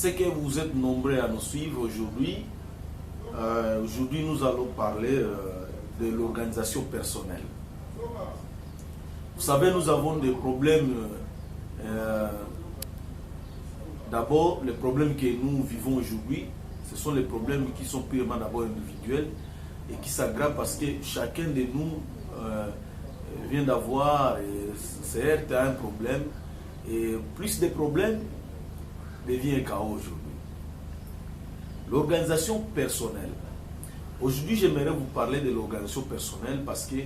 sais que vous êtes nombreux à nous suivre aujourd'hui. Aujourd'hui, nous allons parler de l'organisation personnelle. Vous savez, nous avons des problèmes. D'abord, les problèmes que nous vivons aujourd'hui, ce sont les problèmes qui sont purement d'abord individuels et qui s'aggravent parce que chacun de nous vient d'avoir et se heurte à un problème. Et plus de problèmes devient un chaos aujourd'hui. L'organisation personnelle. Aujourd'hui, j'aimerais vous parler de l'organisation personnelle parce que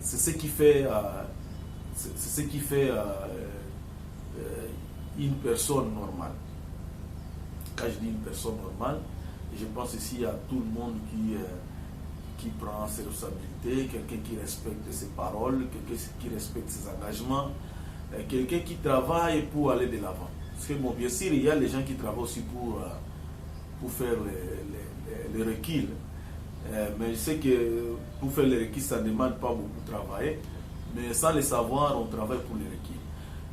c'est ce qui fait, une personne normale. Quand je dis une personne normale, je pense ici à tout le monde qui prend ses responsabilités, quelqu'un qui respecte ses paroles, quelqu'un qui respecte ses engagements, quelqu'un qui travaille pour aller de l'avant. Parce que bon, bien sûr, il y a les gens qui travaillent aussi pour faire les requis. Mais je sais que pour faire les requis, ça ne demande pas beaucoup de travail. Mais sans le savoir, on travaille pour les requis.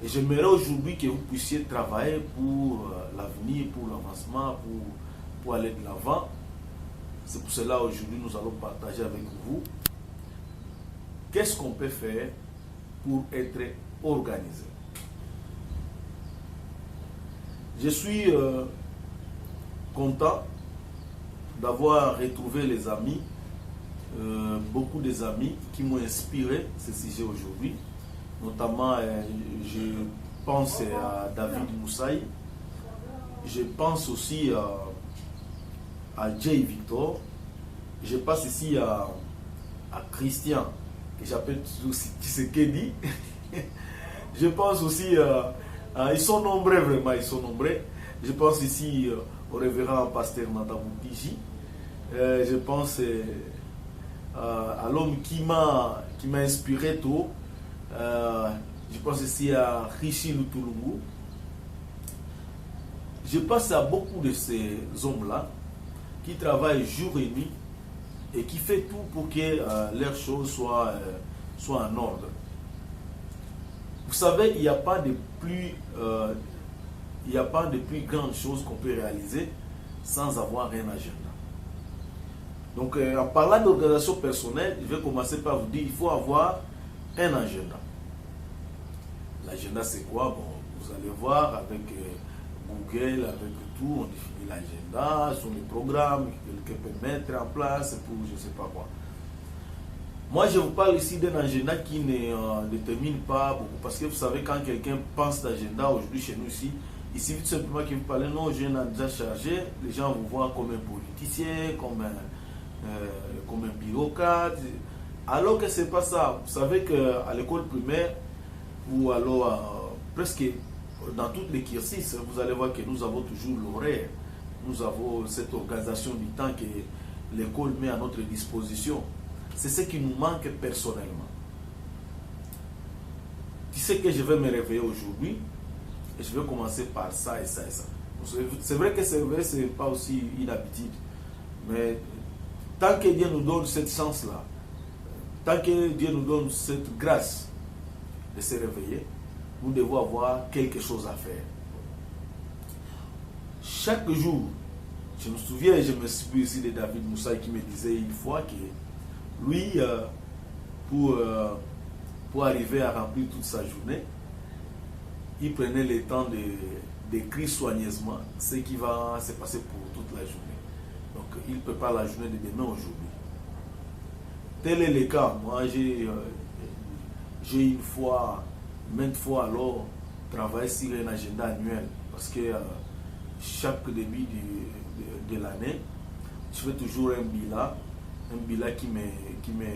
Et j'aimerais aujourd'hui que vous puissiez travailler pour l'avenir, pour l'avancement, pour aller de l'avant. C'est pour cela aujourd'hui nous allons partager avec vous qu'est-ce qu'on peut faire pour être organisé. Je suis content d'avoir retrouvé les amis, beaucoup des amis qui m'ont inspiré ce sujet aujourd'hui. Notamment, je pense à David Moussaï, je pense aussi à Jay Victor, je passe ici à Christian, que j'appelle Tshisekedi. Je pense aussi ils sont nombreux vraiment, ils sont nombreux. Je pense ici au révérend pasteur Nadabou Piji. Je pense à l'homme qui m'a inspiré tôt. Je pense ici à Rishi Lutulungu. Je pense à beaucoup de ces hommes-là qui travaillent jour et nuit et qui font tout pour que leurs choses soient en ordre. Vous savez, il n'y a pas de plus grande chose qu'on peut réaliser sans avoir un agenda. Donc, en parlant d'organisation personnelle, je vais commencer par vous dire qu'il faut avoir un agenda. L'agenda, c'est quoi? Bon, vous allez voir avec Google, avec tout, on définit l'agenda, sur les programmes que quelqu'un peut mettre en place pour je ne sais pas quoi. Moi, je vous parle ici d'un agenda qui ne détermine pas beaucoup. Parce que vous savez, quand quelqu'un pense d'agenda, aujourd'hui chez nous ici, il suffit tout simplement qu'il vous parle, non, j'ai un agenda chargé, les gens vous voient comme un politicien, comme un bureaucrate. Alors que ce n'est pas ça. Vous savez qu'à l'école primaire, ou alors presque dans toutes les cursus, vous allez voir que nous avons toujours l'horaire. Nous avons cette organisation du temps que l'école met à notre disposition. C'est ce qui nous manque personnellement. Tu sais que je vais me réveiller aujourd'hui et je vais commencer par ça et ça et ça. C'est vrai que ce n'est pas aussi une habitude. Mais tant que Dieu nous donne cette chance-là, tant que Dieu nous donne cette grâce de se réveiller, nous devons avoir quelque chose à faire. Chaque jour, je me souviens, je me suis ici de David Moussaï qui me disait une fois que lui, pour arriver à remplir toute sa journée, il prenait le temps d'écrire soigneusement ce qui va se passer pour toute la journée. Donc, il prépare la journée de demain aujourd'hui. Tel est le cas. Moi, j'ai une fois, maintes fois alors, travaillé sur un agenda annuel. Parce que chaque début de l'année, je fais toujours un bilan qui me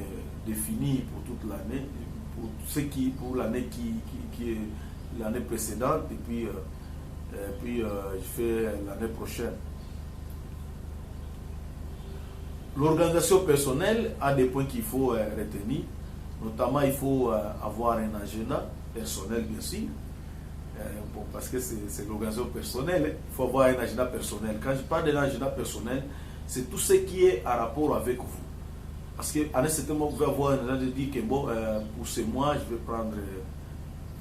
définit pour toute l'année, pour l'année qui est l'année précédente, et puis je fais l'année prochaine. L'organisation personnelle a des points qu'il faut retenir. Notamment, il faut avoir un agenda personnel, bien sûr. Bon, parce que c'est l'organisation personnelle. Il faut avoir un agenda personnel. Quand je parle d'un agenda personnel, c'est tout ce qui est en rapport avec vous. Parce qu'à un certain moment, vous pouvez avoir un agenda de dire que bon, pour ce mois, je vais prendre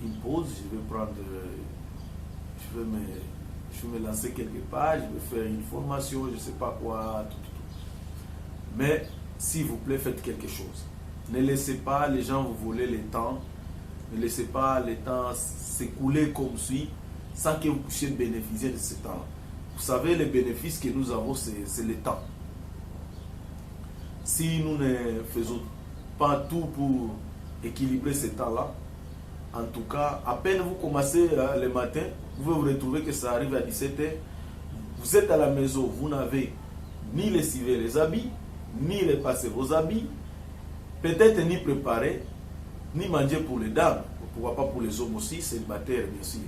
une pause, je vais je vais me lancer quelque part, je vais faire une formation, je ne sais pas quoi, tout. Mais, s'il vous plaît, faites quelque chose. Ne laissez pas les gens vous voler le temps. Ne laissez pas le temps s'écouler comme suit, sans que vous puissiez bénéficier de ce temps. Vous savez, les bénéfices que nous avons, c'est le temps. Si nous ne faisons pas tout pour équilibrer ce temps-là, en tout cas, à peine vous commencez le matin, vous pouvez vous retrouver que ça arrive à 17h. Vous êtes à la maison, vous n'avez ni lessivé les habits, ni repasser vos habits, peut-être ni préparer, ni manger pour les dames, pourquoi pas pour les hommes aussi, célibataires bien sûr.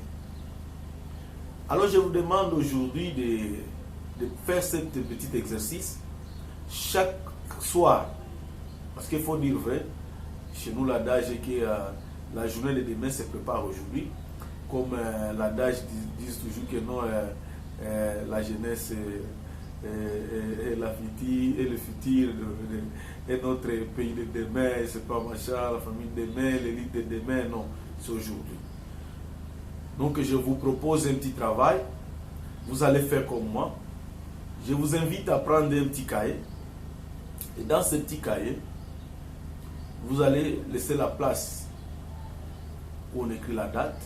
Alors je vous demande aujourd'hui de faire ce petit exercice chaque soir, parce qu'il faut dire vrai, chez nous l'adage est que la journée de demain se prépare aujourd'hui, comme l'adage dit toujours que non, la jeunesse et le futur et notre pays de demain, c'est pas machin, la famille de demain, l'élite de demain, non, c'est aujourd'hui. Donc je vous propose un petit travail, vous allez faire comme moi, je vous invite à prendre un petit cahier, et dans ce petit cahier, vous allez laisser la place où on écrit la date,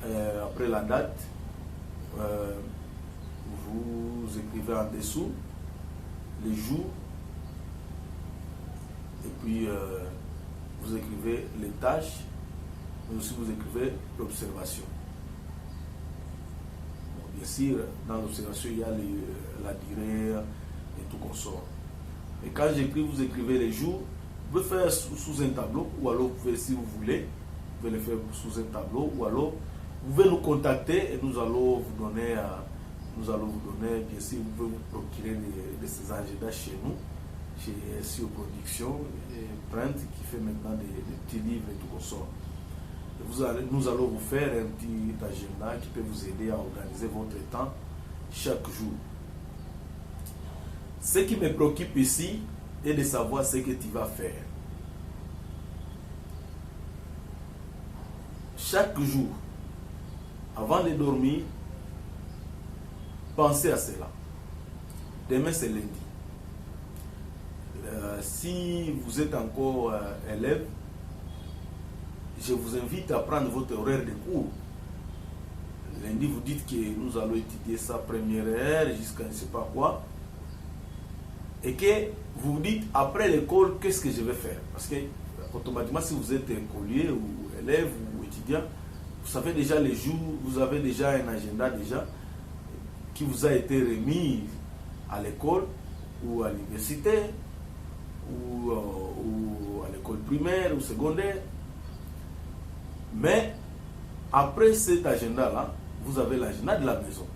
après la date, vous écrivez en dessous les jours et puis vous écrivez les tâches, mais aussi vous écrivez l'observation. Bon, bien sûr, dans l'observation, il y a la durée et tout consort. Et quand j'écris, vous écrivez les jours, vous pouvez faire sous un tableau, ou alors vous pouvez, si vous voulez, vous pouvez le faire sous un tableau, ou alors vous pouvez nous contacter et nous allons vous donner, bien sûr, vous pouvez vous procurer de ces agendas chez nous, chez SEO Production et Print, qui fait maintenant des petits livres et tout consort. Nous allons vous faire un petit agenda qui peut vous aider à organiser votre temps chaque jour. Ce qui me préoccupe ici est de savoir ce que tu vas faire. Chaque jour, avant de dormir, pensez à cela. Demain, c'est lundi. Si vous êtes encore élève, je vous invite à prendre votre horaire de cours. Lundi, vous dites que nous allons étudier ça première heure jusqu'à ne sais pas quoi. Et que vous vous dites, après l'école, qu'est-ce que je vais faire? Parce que, automatiquement, si vous êtes écolier ou élève ou étudiant, vous savez déjà les jours, vous avez déjà un agenda déjà qui vous a été remis à l'école ou à l'université ou à l'école primaire ou secondaire. Mais après cet agenda-là, vous avez l'agenda de la maison.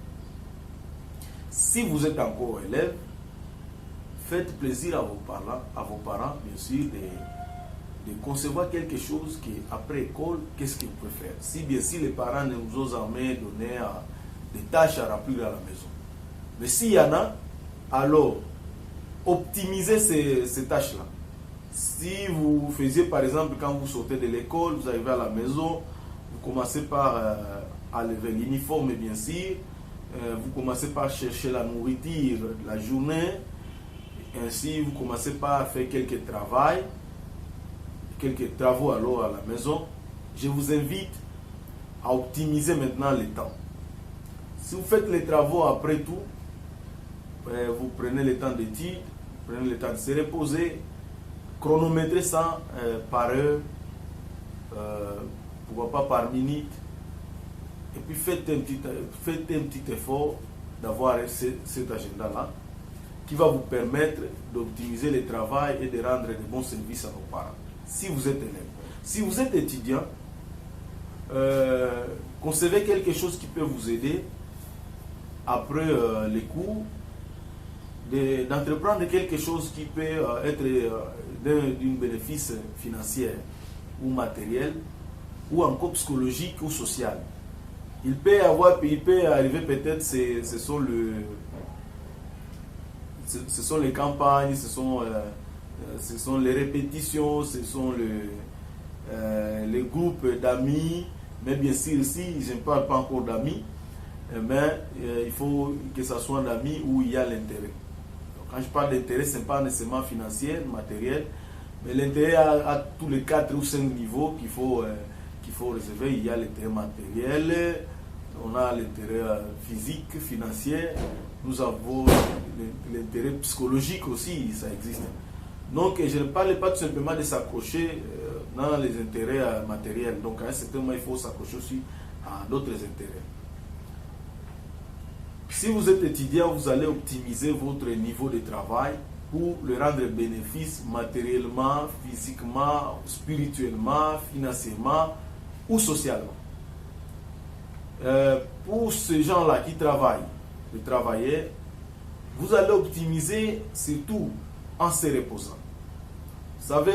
Si vous êtes encore élève, faites plaisir à vos parents, bien sûr, de concevoir quelque chose qui, après école, qu'est-ce qu'ils peuvent faire. Si bien sûr les parents ne nous ont jamais donné des tâches à remplir à la maison. Mais s'il y en a, alors, optimisez ces tâches-là. Si vous faisiez, par exemple, quand vous sortez de l'école, vous arrivez à la maison, vous commencez par enlever l'uniforme, bien sûr, vous commencez par chercher la nourriture de la journée, ainsi vous commencez par faire quelques travaux alors à la maison. Je vous invite à optimiser maintenant le temps. Si vous faites les travaux après tout, vous prenez le temps d'étude, prenez le temps de se reposer, chronométrez ça par heure, pourquoi pas par minute, et puis faites un petit effort d'avoir cet agenda-là qui va vous permettre d'optimiser le travail et de rendre de bons services à vos parents. Si vous êtes élève. Si vous êtes étudiant, concevez quelque chose qui peut vous aider après les cours, d'entreprendre quelque chose qui peut être d'un bénéfice financier ou matériel ou encore psychologique ou social. Il peut arriver peut-être, ce sont les campagnes, ce sont les répétitions, ce sont les groupes d'amis Mais bien sûr, si je ne parle pas encore d'amis, mais il faut que ce soit un ami où il y a l'intérêt. Quand je parle d'intérêt, ce n'est pas nécessairement financier, matériel, mais l'intérêt à tous les 4 ou 5 niveaux qu'il faut réserver. Il y a l'intérêt matériel, on a l'intérêt physique, financier, nous avons l'intérêt psychologique aussi, ça existe. Donc je ne parle pas tout simplement de s'accrocher dans les intérêts matériels. Donc à un certain moment, il faut s'accrocher aussi à d'autres intérêts. Si vous êtes étudiant, vous allez optimiser votre niveau de travail pour le rendre bénéfice matériellement, physiquement, spirituellement, financièrement ou socialement. Pour ces gens-là qui travaillent, les travailleurs, vous allez optimiser surtout en se reposant. Vous savez,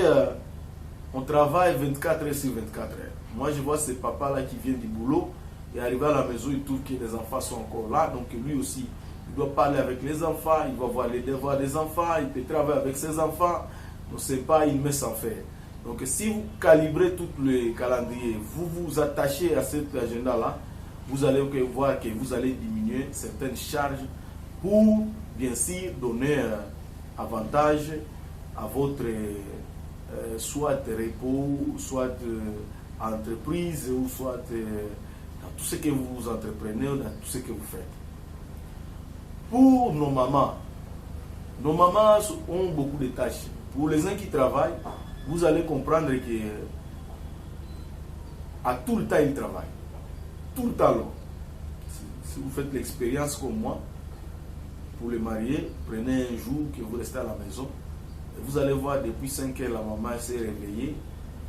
on travaille 24 heures sur 24 heures. Moi, je vois ces papas-là qui viennent du boulot et arriver à la maison, il trouve que les enfants sont encore là. Donc lui aussi, il doit parler avec les enfants, il va voir les devoirs des enfants, il peut travailler avec ses enfants. On ne sait pas, il met sans faire. Donc si vous calibrez tout le calendrier, vous vous attachez à cet agenda-là, vous allez voir que vous allez diminuer certaines charges pour, bien sûr, donner avantage à votre soit repos, soit entreprise, ou soit dans tout ce que vous entreprenez, dans tout ce que vous faites. Pour nos mamans ont beaucoup de tâches. Pour les gens qui travaillent, vous allez comprendre que à tout le temps ils travaillent. Tout le temps long. Si vous faites l'expérience comme moi, pour les mariés, prenez un jour que vous restez à la maison. Et vous allez voir depuis 5 heures, la maman s'est réveillée.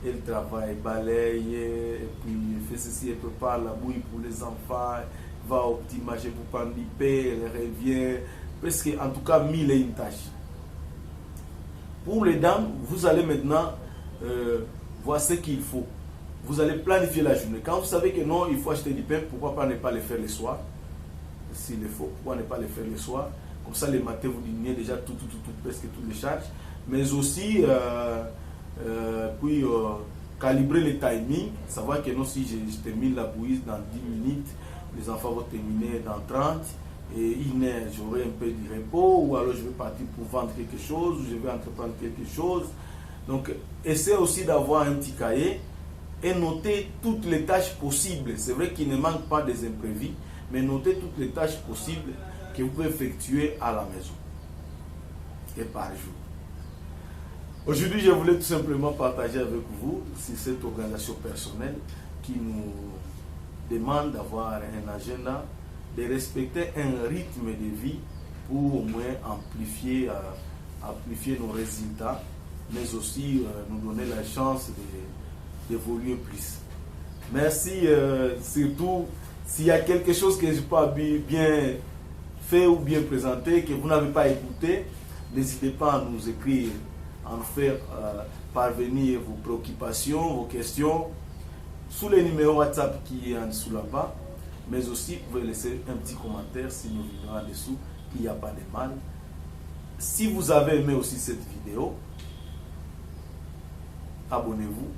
Elle travaille, balaye, et puis fait ceci, elle prépare la bouille pour les enfants, va au petit marché pour prendre du pain, elle revient. Presque, en tout cas, 1000 et une tâches. Pour les dames, vous allez maintenant voir ce qu'il faut. Vous allez planifier la journée. Quand vous savez que non, il faut acheter du pain, pourquoi pas ne pas le faire le soir? S'il le faut, pourquoi ne pas le faire le soir? Comme ça, le matin, vous diminuez déjà presque toutes les charges. Mais aussi, calibrer le timing, savoir que non, si je termine la bouillie dans 10 minutes, les enfants vont terminer dans 30, et une heure, j'aurai un peu de repos, ou alors je vais partir pour vendre quelque chose, ou je vais entreprendre quelque chose. Donc, essayez aussi d'avoir un petit cahier et noter toutes les tâches possibles. C'est vrai qu'il ne manque pas des imprévus, mais notez toutes les tâches possibles que vous pouvez effectuer à la maison et par jour. Aujourd'hui, je voulais tout simplement partager avec vous sur cette organisation personnelle qui nous demande d'avoir un agenda, de respecter un rythme de vie pour au moins amplifier nos résultats, mais aussi nous donner la chance d'évoluer plus. Merci, surtout s'il y a quelque chose que je n'ai pas bien fait ou bien présenté, que vous n'avez pas écouté, n'hésitez pas à nous écrire, à nous faire parvenir vos préoccupations, vos questions, sous les numéros WhatsApp qui est en dessous là-bas, mais aussi vous pouvez laisser un petit commentaire si nous vivons en dessous, il n'y a pas de mal. Si vous avez aimé aussi cette vidéo, abonnez-vous,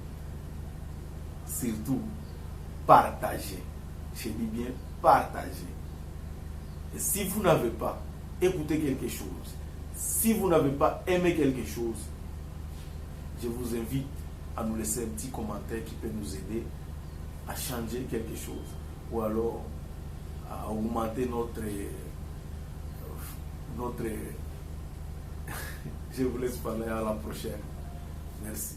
surtout partagez, je dis bien partagez. Et si vous n'avez pas écouté quelque chose, si vous n'avez pas aimé quelque chose, je vous invite à nous laisser un petit commentaire qui peut nous aider à changer quelque chose ou alors à augmenter notre je vous laisse parler à la prochaine. Merci.